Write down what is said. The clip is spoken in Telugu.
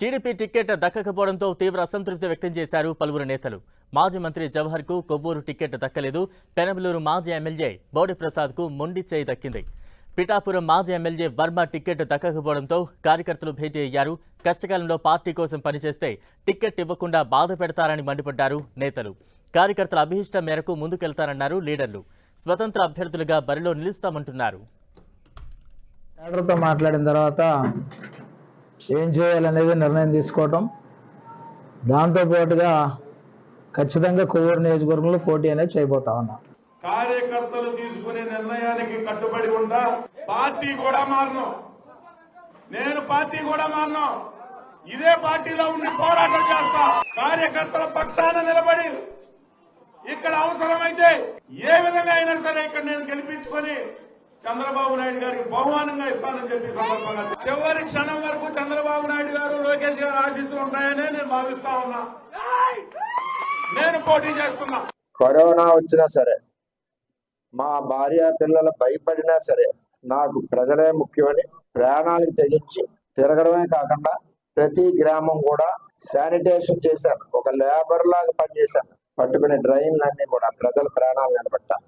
టీడీపీ టికెట్ దక్కకపోవడంతో తీవ్ర అసంతృప్తి వ్యక్తం చేశారు పలువురు నేతలు. మాజీ మంత్రి జవహర్కు కొవ్వూరు టికెట్ దక్కలేదు. పెనమలూరు మాజీ ఎమ్మెల్యే బోడి ప్రసాద్కు మొండి చేయి దక్కింది. పిఠాపురం మాజీ ఎమ్మెల్యే వర్మ టికెట్ దక్కకపోవడంతో కార్యకర్తలు భేటీ అయ్యారు. కష్టకాలంలో పార్టీ కోసం పనిచేస్తే టికెట్ ఇవ్వకుండా బాధ పెడతారని మండిపడ్డారు నేతలు. కార్యకర్తల అభిష్టం మేరకు ముందుకెళ్తారన్నారు లీడర్లు. స్వతంత్ర అభ్యర్థులుగా బరిలో నిలుస్తామంటున్నారు. మాట్లాడిన తర్వాత ఏం చేయాలనేది నిర్ణయం తీసుకోవటం, దాంతోపాటుగా ఖచ్చితంగా కొవ్వూరు నియోజకవర్గంలో పోటీ అనేది చేయబోతా ఉన్నా. కార్యకర్తలు తీసుకునే నిర్ణయానికి కట్టుబడి ఉంటా. పార్టీ కూడా మారను, నేను పార్టీ కూడా మారను. ఇదే పార్టీలో ఉండి పోరాటం చేస్తా. కార్యకర్తల పక్షాన నిలబడి ఇక్కడ అవసరమైతే ఏ విధంగా అయినా సరే ఇక్కడ నేను గెలిపించుకొని చంద్రబాబు నాయుడు గారికి బహుమానంగా ఇస్తానని చెప్పి సందర్భంగా చివరి క్షణం వరకు చంద్రబాబు నాయుడు గారు, లోకేష్ గారు ఆశీస్సులు ఉంటాయనే నేను భావిస్తా ఉన్నా. నేను పోటీ చేస్తున్నా. కరోనా వచ్చినా సరే, మా భార్య పిల్లలు భయపడినా సరే, నాకు ప్రజలే ముఖ్యమని ప్రాణాలకు తెగించి తిరగడమే కాకుండా ప్రతి గ్రామం కూడా శానిటేషన్ చేశాను. ఒక లేబర్ లాగా పనిచేశాను. పట్టుకునే డ్రైన్లన్నీ కూడా ప్రజల ప్రాణాలు నిలబెట్టాను.